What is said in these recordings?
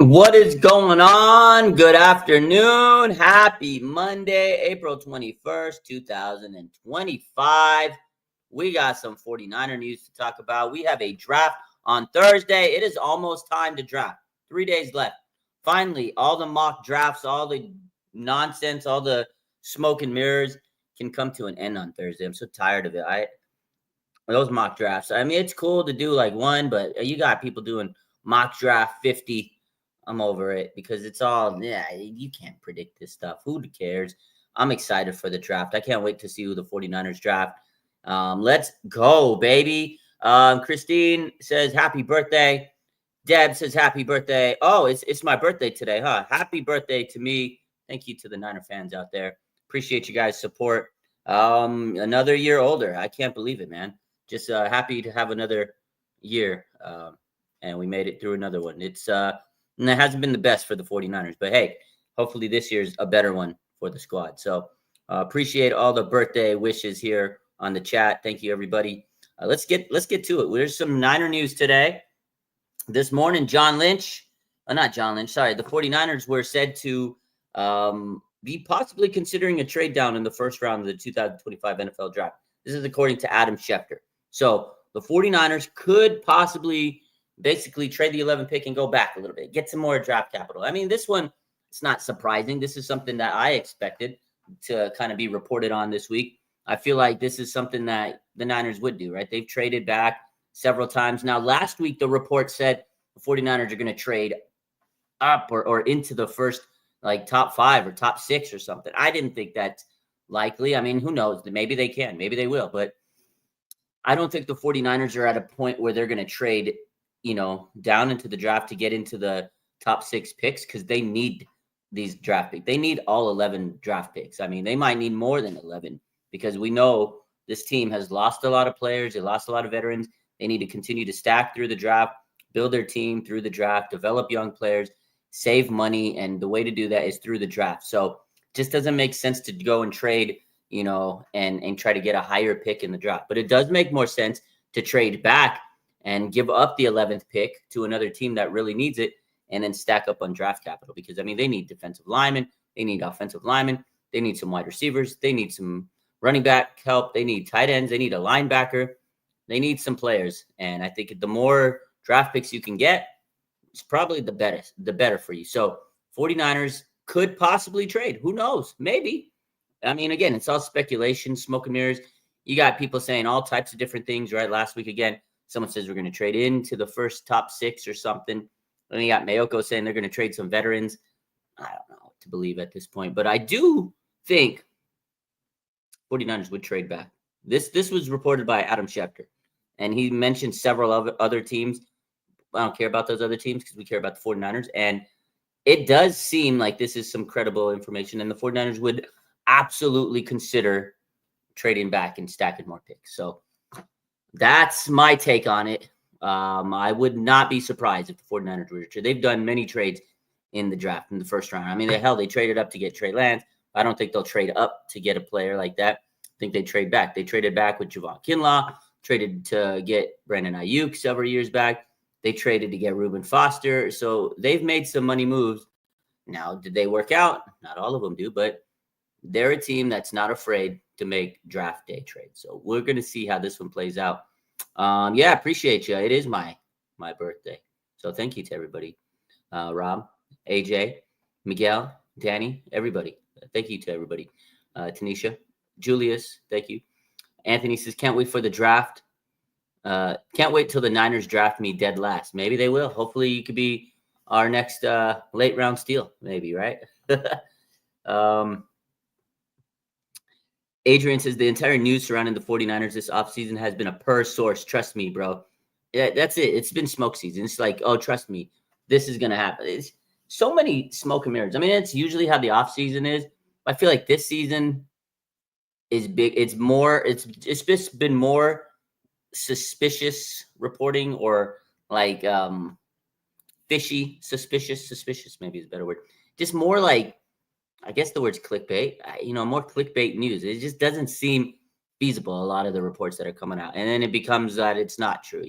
What is going on? Good afternoon. Happy Monday, April 21st, 2025. We got some 49er news to talk about. We have a draft on Thursday. It is almost time to draft. 3 days left. Finally, all the mock drafts, all the nonsense, all the smoke and mirrors can come to an end on Thursday. I'm so tired of it. Those mock drafts. I mean, it's cool to do like one, but you got people doing mock draft 50. I'm over it because it's all, you can't predict this stuff. Who cares? I'm excited for the draft. I can't wait to see who the 49ers draft. Let's go, baby. Christine says, happy birthday. Deb says, happy birthday. Oh, it's my birthday today, huh? Happy birthday to me. Thank you to the Niner fans out there. Appreciate you guys' support. Another year older. I can't believe it, man. Just happy to have another year. And we made it through another one. And it hasn't been the best for the 49ers, but hey, hopefully this year's a better one for the squad. So appreciate all the birthday wishes here on the chat. Thank you, everybody. Let's get to it. There's some Niner news today. This morning, the 49ers were said to be possibly considering a trade down in the first round of the 2025 NFL draft. This is according to Adam Schefter. So the 49ers could possibly basically trade the 11th pick and go back a little bit, get some more draft capital. I mean, this one, it's not surprising. This is something that I expected to kind of be reported on this week. I feel like this is something that the Niners would do, right? They've traded back several times. Now, last week, the report said the 49ers are going to trade up or into the first, like, top 5 or top 6 or something. I didn't think that's likely. I mean, who knows? Maybe they can. Maybe they will. But I don't think the 49ers are at a point where they're going to trade down into the draft to get into the top 6 picks because they need these draft picks. They need all 11 draft picks. I mean, they might need more than 11 because we know this team has lost a lot of players. They lost a lot of veterans. They need to continue to stack through the draft, build their team through the draft, develop young players, save money. And the way to do that is through the draft. So it just doesn't make sense to go and trade, and try to get a higher pick in the draft. But it does make more sense to trade back and give up the 11th pick to another team that really needs it and then stack up on draft capital because, I mean, they need defensive linemen. They need offensive linemen. They need some wide receivers. They need some running back help. They need tight ends. They need a linebacker. They need some players. And I think the more draft picks you can get, it's probably the better for you. So 49ers could possibly trade. Who knows? Maybe. I mean, again, it's all speculation, smoke and mirrors. You got people saying all types of different things, right? Last week, again, someone says we're going to trade into the first top 6 or something. Then you got Mayoko saying they're going to trade some veterans. I don't know what to believe at this point, but I do think 49ers would trade back. This was reported by Adam Schefter, and he mentioned several other teams. I don't care about those other teams because we care about the 49ers, and it does seem like this is some credible information, and the 49ers would absolutely consider trading back and stacking more picks. So that's my take on it. I would not be surprised if the 49ers were to trade. They've done many trades in the draft in the first round. I mean, they traded up to get Trey Lance. I don't think they'll trade up to get a player like that. I think they trade back. They traded back with Javon Kinlaw, traded to get Brandon Ayuk several years back. They traded to get Reuben Foster. So they've made some money moves. Now, did they work out? Not all of them do, but they're a team that's not afraid to make draft day trades. So we're going to see how this one plays out. Appreciate you. It is my birthday. So thank you to everybody. Rob, AJ, Miguel, Danny, everybody. Thank you to everybody. Tanisha, Julius, thank you. Anthony says, can't wait for the draft. Can't wait till the Niners draft me dead last. Maybe they will. Hopefully you could be our next late round steal. Maybe, right? Adrian says the entire news surrounding the 49ers this offseason has been a per source. Trust me, bro. Yeah, that's it. It's been smoke season. It's like, oh, trust me, this is going to happen. It's so many smoke and mirrors. I mean, it's usually how the offseason is. I feel like this season is big. It's just been more suspicious reporting or like fishy, suspicious maybe is a better word. Just more like, I guess the word's clickbait, more clickbait news. It just doesn't seem feasible, a lot of the reports that are coming out. And then it becomes that it's not true.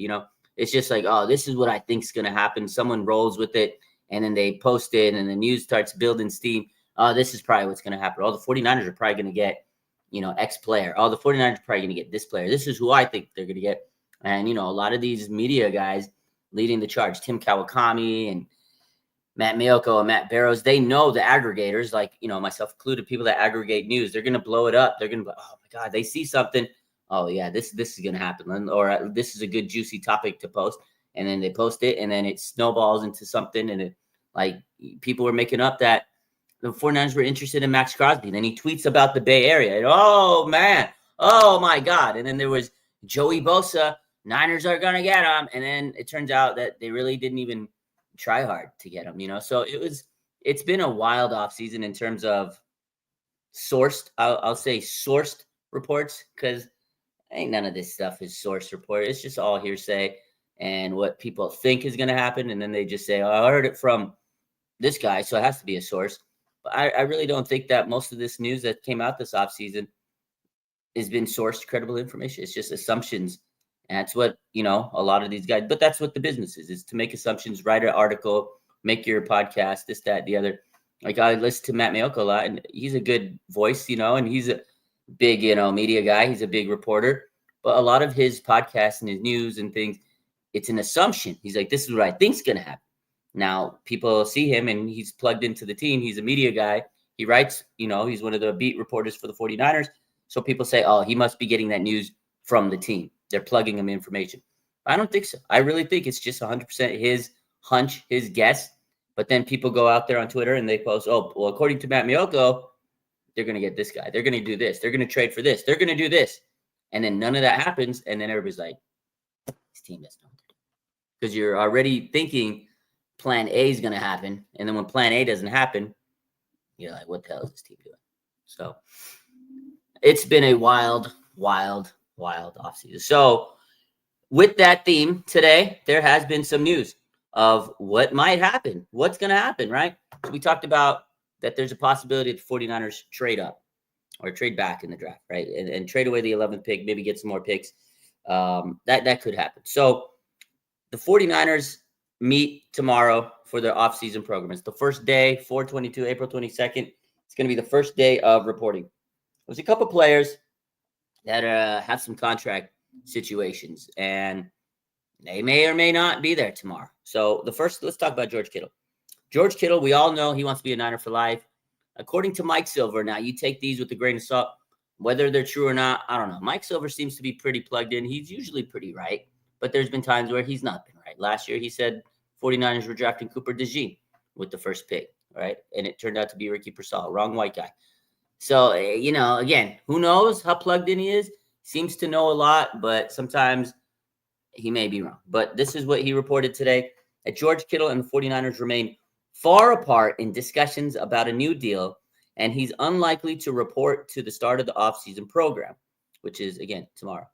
It's just like, oh, this is what I think is going to happen. Someone rolls with it and then they post it, and the news starts building steam. This is probably what's going to happen. The 49ers are probably going to get, X player. The 49ers are probably going to get this player. This is who I think they're going to get. And, a lot of these media guys leading the charge, Tim Kawakami and Matt Miyoko and Matt Barrows, they know the aggregators, like, myself included, people that aggregate news, they're going to blow it up. They're going to be, oh my God, they see something. Oh yeah, this is going to happen. Or this is a good juicy topic to post. And then they post it, and then it snowballs into something. And it, like, people were making up that the 49ers were interested in Max Crosby. And then he tweets about the Bay Area. And, oh man, oh my God. And then there was Joey Bosa, Niners are going to get him. And then it turns out that they really didn't even try hard to get him, So it's been a wild offseason in terms of sourced, I'll say sourced reports, because ain't none of this stuff is source report. It's just all hearsay and what people think is going to happen. And then they just say, oh, I heard it from this guy, so it has to be a source. But I really don't think that most of this news that came out this offseason has been sourced credible information. It's just assumptions. And that's what, a lot of these guys, but that's what the business is to make assumptions, write an article, make your podcast, this, that, the other. Like, I listen to Matt Miyoko a lot, and he's a good voice, and he's a big, media guy. He's a big reporter. But a lot of his podcasts and his news and things, it's an assumption. He's like, this is what I think's going to happen. Now, people see him, and he's plugged into the team. He's a media guy. He writes, he's one of the beat reporters for the 49ers. So people say, oh, he must be getting that news from the team. They're plugging him information. I don't think so. I really think it's just 100% his hunch, his guess. But then people go out there on Twitter and they post, oh, well, according to Matt Miyoko, they're going to get this guy. They're going to do this. They're going to trade for this. They're going to do this. And then none of that happens. And then everybody's like, this team doesn't know what to do. Because you're already thinking plan A is going to happen. And then when plan A doesn't happen, you're like, what the hell is this team doing? So it's been a wild offseason. So with that theme today, there has been some news of what might happen, what's going to happen, right? So we talked about that there's a possibility that the 49ers trade up or trade back in the draft, right? And trade away the 11th pick, maybe get some more picks. That could happen. So the 49ers meet tomorrow for their offseason program. It's the first day, 4/22, April 22nd. It's going to be the first day of reporting. There's a couple players that have some contract situations, and they may or may not be there tomorrow. So let's talk about George Kittle. George Kittle, we all know he wants to be a Niner for life. According to Mike Silver, now you take these with a grain of salt, whether they're true or not, I don't know. Mike Silver seems to be pretty plugged in. He's usually pretty right, but there's been times where he's not been right. Last year, he said 49ers were drafting Cooper DeJean with the first pick, right? And it turned out to be Ricky Pearsall, wrong white guy. So, again, who knows how plugged in he is? Seems to know a lot, but sometimes he may be wrong. But this is what he reported today, that George Kittle and the 49ers remain far apart in discussions about a new deal, and he's unlikely to report to the start of the offseason program, which is, again, tomorrow.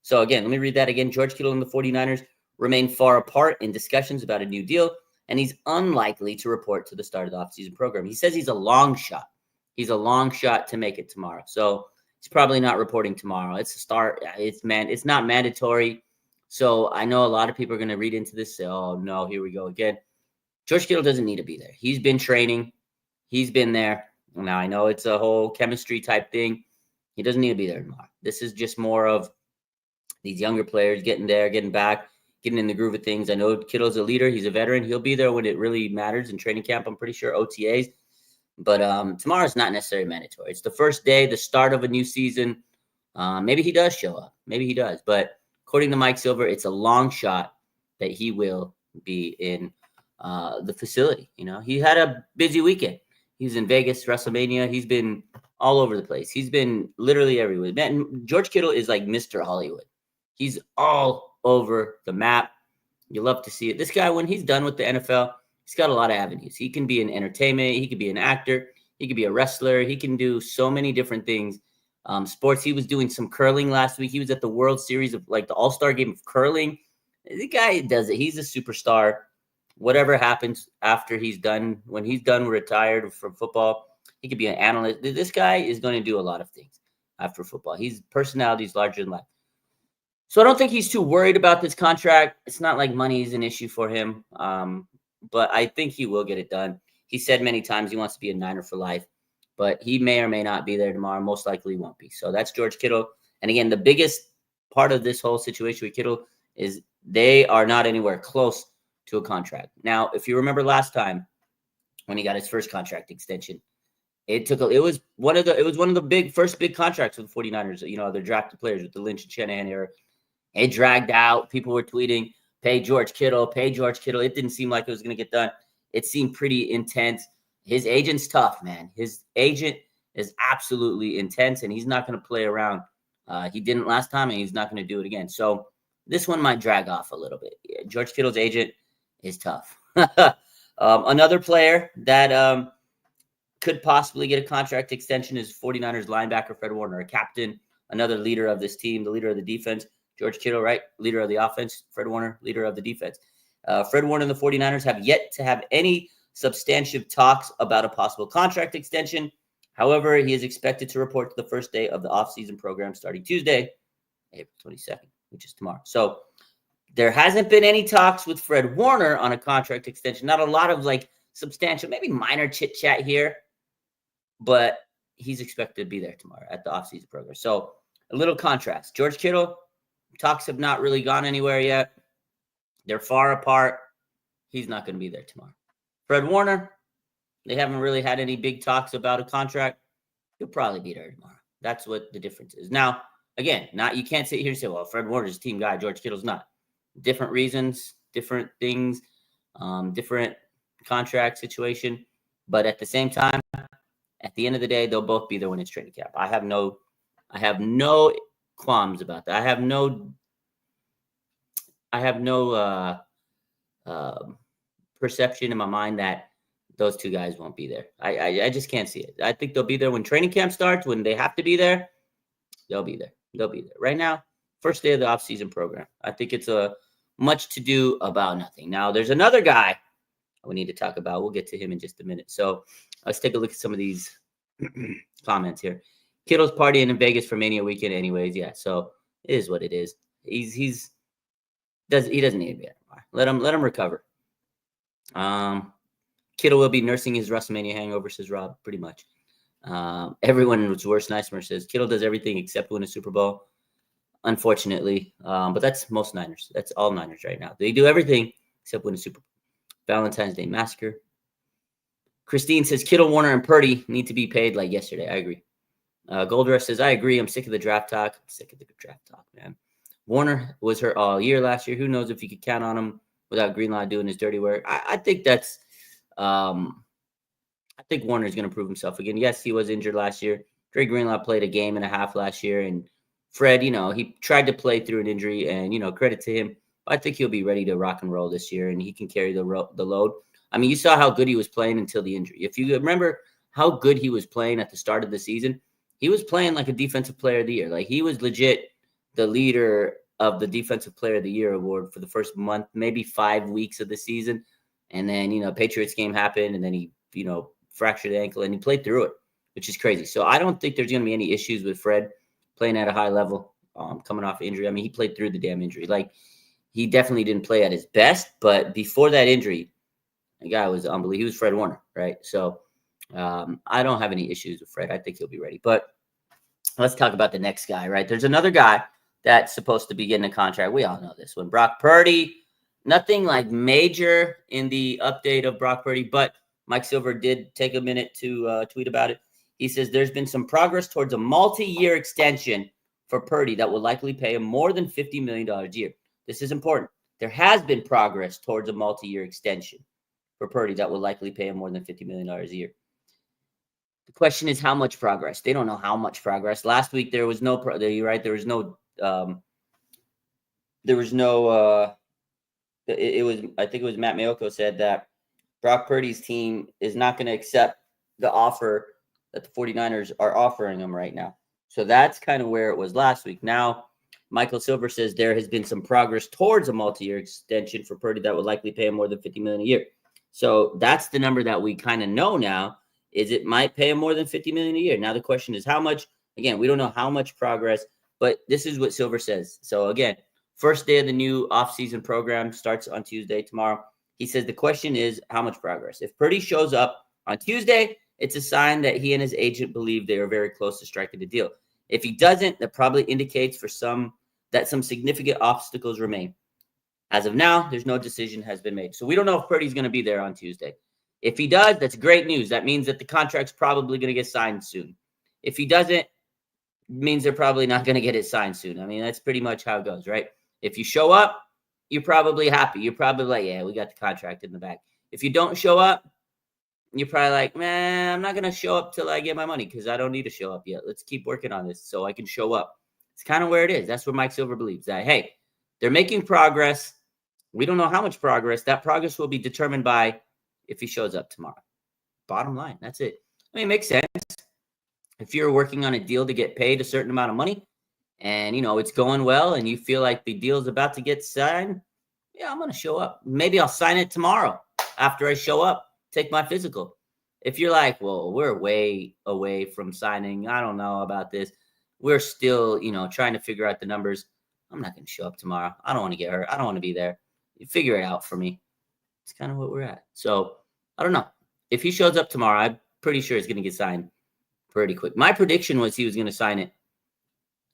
So, again, let me read that again. George Kittle and the 49ers remain far apart in discussions about a new deal, and he's unlikely to report to the start of the offseason program. He says he's a long shot. He's a long shot to make it tomorrow. So he's probably not reporting tomorrow. It's a start. It's not mandatory. So I know a lot of people are going to read into this. Say, oh, no, here we go again. George Kittle doesn't need to be there. He's been training. He's been there. Now, I know it's a whole chemistry type thing. He doesn't need to be there tomorrow. This is just more of these younger players getting there, getting back, getting in the groove of things. I know Kittle's a leader. He's a veteran. He'll be there when it really matters in training camp, I'm pretty sure, OTAs. But tomorrow's not necessarily mandatory. It's the first day, the start of a new season. Maybe he does show up. Maybe he does. But according to Mike Silver, it's a long shot that he will be in the facility. He had a busy weekend. He was in Vegas, WrestleMania. He's been all over the place. He's been literally everywhere. Man, George Kittle is like Mr. Hollywood. He's all over the map. You love to see it. This guy, when he's done with the NFL, he's got a lot of avenues. He can be in entertainment. He could be an actor. He could be a wrestler. He can do so many different things. Sports. He was doing some curling last week. He was at the World Series of like the All-Star game of curling. The guy does it. He's a superstar. Whatever happens after he's done, when he's done retired from football, he could be an analyst. This guy is going to do a lot of things after football. His personality is larger than life. So I don't think he's too worried about this contract. It's not like money is an issue for him. but I think he will get it done. He said many times he wants to be a Niner for life, but he may or may not be there tomorrow. Most likely won't be. So that's George Kittle. And again, the biggest part of this whole situation with Kittle is they are not anywhere close to a contract. Now, if you remember last time when he got his first contract extension, it was one of the first big contracts with the 49ers, you know, their drafted players with the Lynch and Shanahan era. It dragged out. People were tweeting, pay George Kittle, pay George Kittle. It didn't seem like it was going to get done. It seemed pretty intense. His agent's tough, man. His agent is absolutely intense, and he's not going to play around. He didn't last time, and he's not going to do it again. So this one might drag off a little bit. Yeah, George Kittle's agent is tough. Another player that could possibly get a contract extension is 49ers linebacker Fred Warner, a captain, another leader of this team, the leader of the defense. George Kittle, right? Leader of the offense. Fred Warner, leader of the defense. Fred Warner and the 49ers have yet to have any substantive talks about a possible contract extension. However, he is expected to report to the first day of the offseason program starting Tuesday, April 22nd, which is tomorrow. So there hasn't been any talks with Fred Warner on a contract extension. Not a lot of like substantial, maybe minor chit chat here, but he's expected to be there tomorrow at the offseason program. So a little contrast. George Kittle, talks have not really gone anywhere yet. They're far apart. He's not going to be there tomorrow. Fred Warner, they haven't really had any big talks about a contract. He'll probably be there tomorrow. That's what the difference is. Now, again, you can't sit here and say, well, Fred Warner's a team guy, George Kittle's not. Different reasons, different things, different contract situation. But at the same time, at the end of the day, they'll both be there when it's training camp. I have no qualms about that. I have no perception in my mind that those two guys won't be there. I just can't see it. I think they'll be there when training camp starts. When they have to be there, they'll be there. They'll be there. Right now, first day of the offseason program. I think it's a much to do about nothing. Now, there's another guy we need to talk about. We'll get to him in just a minute. So let's take a look at some of these comments here. Kittle's partying in Vegas for Mania weekend anyways. Yeah, so it is what it is. He doesn't need to be there. Let him recover. Kittle will be nursing his WrestleMania hangover, says Rob, pretty much. Everyone's worst nightmare says Kittle does everything except win a Super Bowl, unfortunately. But that's most Niners. That's all Niners right now. They do everything except win a Super Bowl. Valentine's Day Massacre. Christine says Kittle, Warner, and Purdy need to be paid like yesterday. I agree. Gold Rush says, I agree. I'm sick of the draft talk. I'm sick of the draft talk, man. Warner was hurt all year last year. Who knows if you could count on him without Greenlaw doing his dirty work. I think that's I think Warner's going to prove himself again. Yes, he was injured last year. Dre Greenlaw played a game and a half last year. And Fred, he tried to play through an injury. And, credit to him. I think he'll be ready to rock and roll this year. And he can carry the load. I mean, you saw how good he was playing until the injury. If you remember how good he was playing at the start of the season, he was playing like a defensive player of the year. Like he was legit the leader of the defensive player of the year award for the first month, maybe 5 weeks of the season. And then, Patriots game happened and then he, fractured the ankle and he played through it, which is crazy. So I don't think there's going to be any issues with Fred playing at a high level, coming off injury. I mean, he played through the damn injury. Like he definitely didn't play at his best, but before that injury, the guy was unbelievable. He was Fred Warner, right? So I don't have any issues with Fred. I think he'll be ready. But let's talk about the next guy, right? There's another guy that's supposed to be getting a contract. We all know this one. Brock Purdy. Nothing like major in the update of Brock Purdy, but Mike Silver did take a minute to tweet about it. He says there's been some progress towards a multi-year extension for Purdy that will likely pay him more than $50 million a year. This is important. There has been progress towards a multi-year extension for Purdy that will likely pay him more than $50 million a year. The question is how much progress. They don't know how much progress. Last week there was no. You're right. There was no. It was. I think it was Matt Mayoko said that Brock Purdy's team is not going to accept the offer that the 49ers are offering him right now. So that's kind of where it was last week. Now, Michael Silver says there has been some progress towards a multi-year extension for Purdy that would likely pay him more than $50 million a year. So that's the number that we kind of know now. Is it might pay him more than $50 million a year. Now the question is how much. Again, we don't know how much progress, but this is what Silver says. So again, first day of the new offseason program starts on Tuesday tomorrow. He says the question is how much progress. If Purdy shows up on Tuesday, it's a sign that he and his agent believe they are very close to striking a deal. If he doesn't, that probably indicates that some significant obstacles remain. As of now, there's no decision has been made. So we don't know if Purdy's going to be there on Tuesday. If he does, that's great news. That means that the contract's probably going to get signed soon. If he doesn't, it means they're probably not going to get it signed soon. I mean, that's pretty much how it goes, right? If you show up, you're probably happy. You're probably like, yeah, we got the contract in the back. If you don't show up, you're probably like, man, I'm not going to show up till I get my money because I don't need to show up yet. Let's keep working on this so I can show up. It's kind of where it is. That's what Mike Silver believes, that, hey, they're making progress. We don't know how much progress. That progress will be determined by if he shows up tomorrow. Bottom line, that's it. I mean, it makes sense. If you're working on a deal to get paid a certain amount of money and, it's going well and you feel like the deal is about to get signed, yeah, I'm going to show up. Maybe I'll sign it tomorrow after I show up, take my physical. If you're like, well, we're way away from signing, I don't know about this. We're still, trying to figure out the numbers. I'm not going to show up tomorrow. I don't want to get hurt. I don't want to be there. You figure it out for me. It's kind of what we're at. So I don't know. If he shows up tomorrow, I'm pretty sure he's going to get signed pretty quick. My prediction was he was going to sign it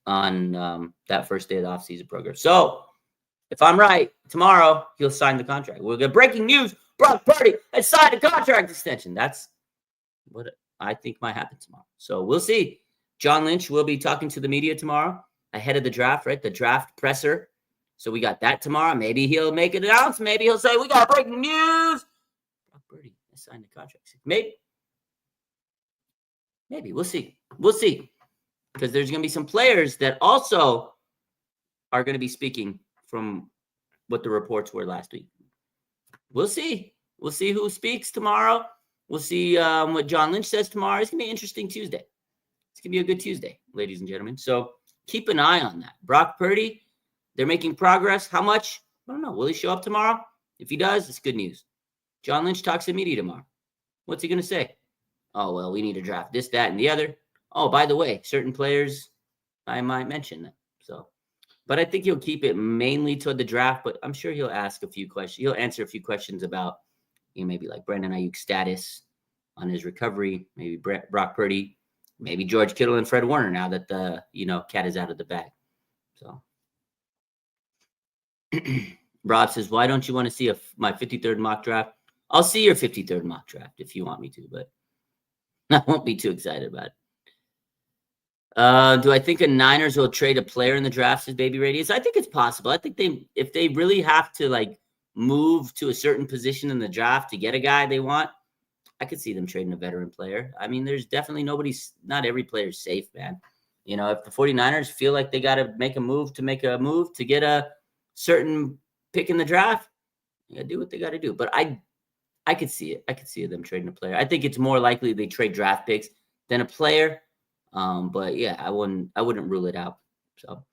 on that first day of the offseason program. So if I'm right, tomorrow he'll sign the contract. We'll get breaking news. Brock Purdy has signed a contract extension. That's what I think might happen tomorrow. So we'll see. John Lynch will be talking to the media tomorrow ahead of the draft, right? The draft presser. So we got that tomorrow. Maybe he'll make an announcement. Maybe he'll say, we got breaking news. Brock Purdy has signed the contract. Maybe. We'll see. We'll see. Because there's going to be some players that also are going to be speaking from what the reports were last week. We'll see. We'll see who speaks tomorrow. We'll see what John Lynch says tomorrow. It's going to be an interesting Tuesday. It's going to be a good Tuesday, ladies and gentlemen. So keep an eye on that. Brock Purdy, they're making progress. How much? I don't know. Will he show up tomorrow? If he does, it's good news. John Lynch talks to media tomorrow. What's he going to say? Oh, well, we need to draft this, that, and the other. Oh, by the way, certain players, I might mention them. So, but I think he'll keep it mainly to the draft, but I'm sure he'll ask a few questions. He'll answer a few questions about, maybe like Brandon Ayuk's status on his recovery, maybe Brock Purdy, maybe George Kittle and Fred Warner now that the, cat is out of the bag. So Rob says, why don't you want to see my 53rd mock draft? I'll see your 53rd mock draft if you want me to, but I won't be too excited about it. Do I think a Niners will trade a player in the draft, says Baby Radius? I think it's possible. I think if they really have to move to a certain position in the draft to get a guy they want, I could see them trading a veteran player. I mean, there's definitely not every player is safe, man. If the 49ers feel like they got to make a move to get a certain pick in the draft, you got to do what they got to do. But I could see it. I could see them trading a player. I think it's more likely they trade draft picks than a player. But yeah, I wouldn't rule it out. So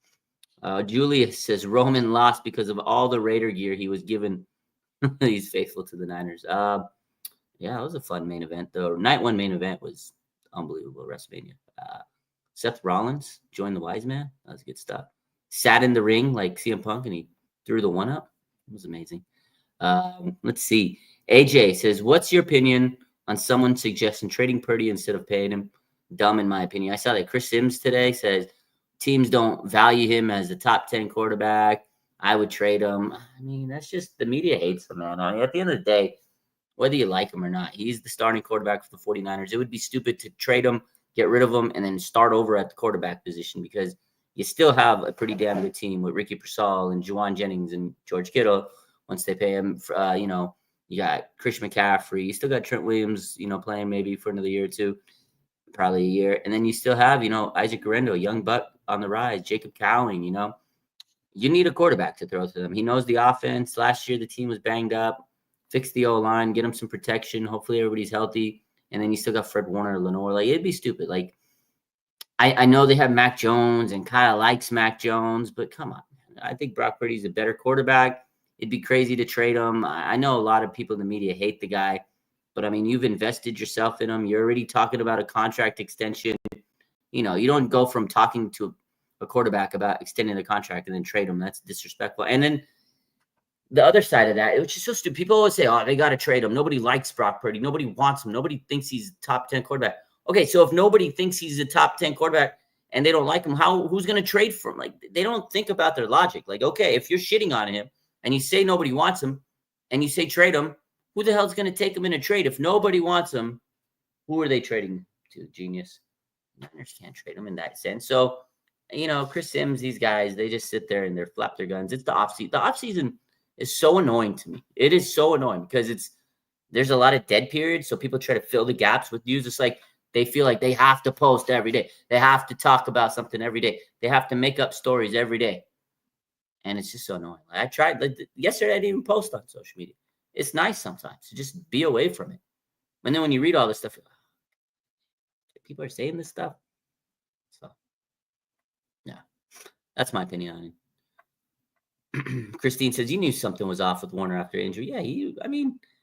Julius says Roman lost because of all the Raider gear he was given. He's faithful to the Niners. Yeah, it was a fun main event. The night one main event was unbelievable. WrestleMania. Seth Rollins joined the Wise Man. That was good stuff. Sat in the ring like CM Punk and he threw the one up. It was amazing. Let's see. AJ says, what's your opinion on someone suggesting trading Purdy instead of paying him? Dumb, in my opinion. I saw that Chris Sims today says teams don't value him as a top 10 quarterback. I would trade him. I mean, that's just the media hates him, man. I mean, at the end of the day, whether you like him or not, he's the starting quarterback for the 49ers. It would be stupid to trade him, get rid of him, and then start over at the quarterback position because you still have a pretty damn good team with Ricky Pearsall and Juwan Jennings and George Kittle. Once they pay him, you got Chris McCaffrey. You still got Trent Williams, playing maybe for another year or two. Probably a year. And then you still have, Isaac Guerrero, young buck on the rise, Jacob Cowing, You need a quarterback to throw to them. He knows the offense. Last year, the team was banged up. Fix the O-line, get him some protection. Hopefully everybody's healthy. And then you still got Fred Warner, Lenore. It'd be stupid. I know they have Mac Jones and Kyle likes Mac Jones, but come on, man. I think Brock Purdy's a better quarterback. It'd be crazy to trade him. I know a lot of people in the media hate the guy. But, I mean, you've invested yourself in him. You're already talking about a contract extension. You don't go from talking to a quarterback about extending the contract and then trade him. That's disrespectful. And then the other side of that, which is so stupid. People always say, "Oh, they got to trade him. Nobody likes Brock Purdy. Nobody wants him. Nobody thinks he's top 10 quarterback." Okay, so if nobody thinks he's a top 10 quarterback and they don't like him, who's going to trade for him? Like, they don't think about their logic. Like, okay, if you're shitting on him and you say nobody wants him and you say trade him, who the hell's going to take him in a trade? If nobody wants him, who are they trading to? Genius. Niners can't trade him in that sense. So, Chris Sims, these guys, they just sit there and they flap their guns. It's the offseason. The offseason is so annoying to me. It is so annoying because there's a lot of dead periods. So people try to fill the gaps with news. It's like they feel like they have to post every day. They have to talk about something every day. They have to make up stories every day. And it's just so annoying. I tried. Yesterday, I didn't even post on social media. It's nice sometimes to just be away from it. And then when you read all this stuff, people are saying this stuff. So, yeah, that's my opinion on it. Christine says, you knew something was off with Warner after injury. Yeah,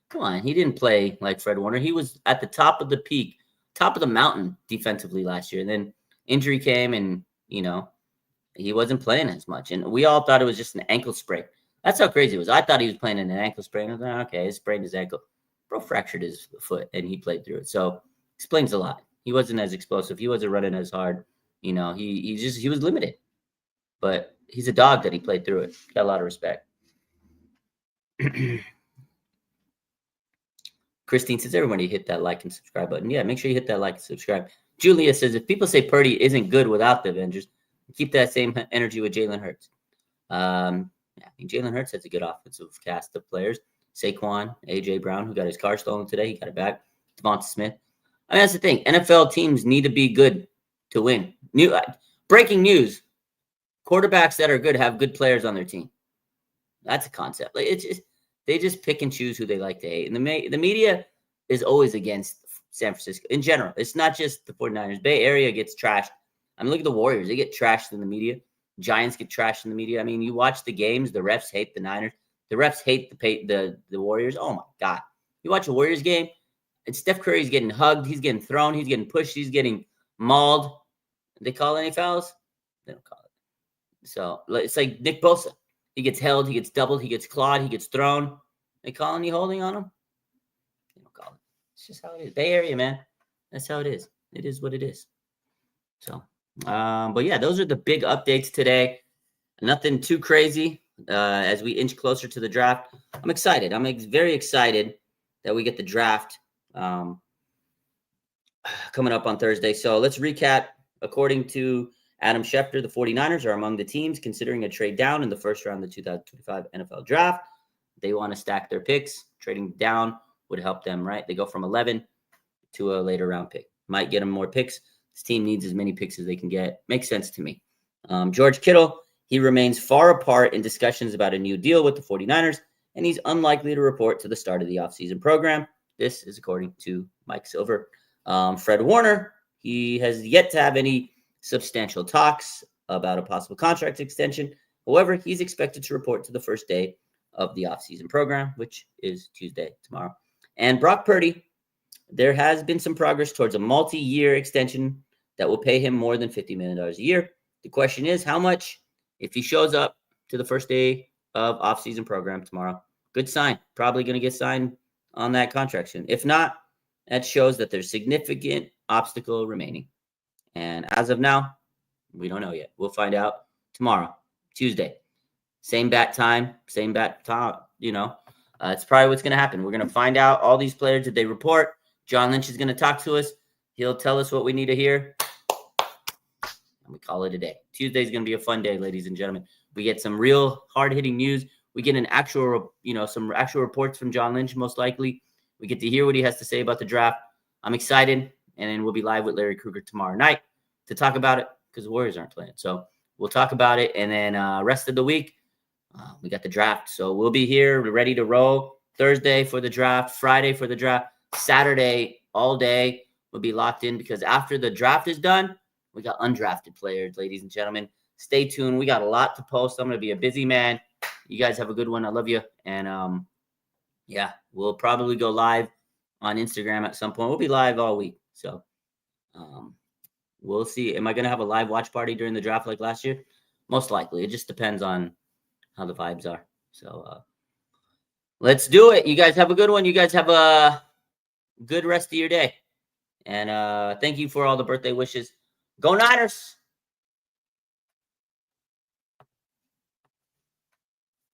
come on. He didn't play like Fred Warner. He was at the top of the peak, top of the mountain defensively last year. And then injury came and, he wasn't playing as much. And we all thought it was just an ankle sprain. That's how crazy it was. I thought he was playing in an ankle sprain. I was like, okay, he sprained his ankle. Bro fractured his foot and he played through it. So explains a lot. He wasn't as explosive. He wasn't running as hard. He was limited. But he's a dog that he played through it. Got a lot of respect. Christine says, everybody hit that like and subscribe button. Yeah, make sure you hit that like and subscribe. Julia says, if people say Purdy isn't good without the Avengers, keep that same energy with Jalen Hurts. Jalen Hurts has a good offensive cast of players. Saquon, A.J. Brown, who got his car stolen today. He got it back. Devonta Smith. That's the thing. NFL teams need to be good to win. Breaking news. Quarterbacks that are good have good players on their team. That's a concept. Like they just pick and choose who they like to hate. And the media is always against San Francisco in general. It's not just the 49ers. Bay Area gets trashed. Look at the Warriors. They get trashed in the media. Giants get trashed in the media. You watch the games. The refs hate the Niners. The refs hate the Warriors. Oh, my God. You watch a Warriors game, and Steph Curry's getting hugged. He's getting thrown. He's getting pushed. He's getting mauled. They call any fouls? They don't call it. So it's like Nick Bosa. He gets held. He gets doubled. He gets clawed. He gets thrown. They call any holding on him? They don't call it. It's just how it is. Bay Area, man. That's how it is. It is what it is. So, but yeah, those are the big updates today. Nothing too crazy as we inch closer to the draft. I'm excited. I'm very excited that we get the draft coming up on Thursday. So let's recap. According to Adam Schefter, the 49ers are among the teams considering a trade down in the first round of the 2025 NFL draft. They want to stack their picks. Trading down would help them, right? They go from 11 to a later round pick. Might get them more picks. This team needs as many picks as they can get. Makes sense to me. George Kittle, he remains far apart in discussions about a new deal with the 49ers, and he's unlikely to report to the start of the offseason program. This is according to Mike Silver. Fred Warner, he has yet to have any substantial talks about a possible contract extension. However, he's expected to report to the first day of the offseason program, which is Tuesday, tomorrow. And Brock Purdy, there has been some progress towards a multi-year extension that will pay him more than $50 million a year. The question is, how much if he shows up to the first day of offseason program tomorrow? Good sign. Probably going to get signed on that contract soon. If not, that shows that there's significant obstacle remaining. And as of now, we don't know yet. We'll find out tomorrow, Tuesday. Same bat time, same bat time, it's probably what's going to happen. We're going to find out all these players that they report. John Lynch is going to talk to us. He'll tell us what we need to hear. And we call it a day. Tuesday is going to be a fun day, ladies and gentlemen. We get some real hard-hitting news. We get an actual, some actual reports from John Lynch, most likely. We get to hear what he has to say about the draft. I'm excited. And then we'll be live with Larry Krueger tomorrow night to talk about it because the Warriors aren't playing. So we'll talk about it. And then rest of the week, we got the draft. So we'll be here ready to roll Thursday for the draft, Friday for the draft, Saturday all day. We'll be locked in because after the draft is done, we got undrafted players, ladies and gentlemen. Stay tuned. We got a lot to post. I'm going to be a busy man. You guys have a good one. I love you. And we'll probably go live on Instagram at some point. We'll be live all week. So we'll see. Am I going to have a live watch party during the draft like last year? Most likely. It just depends on how the vibes are. So Let's do it. You guys have a good one. You guys have a good rest of your day. And thank you for all the birthday wishes. Go Niners.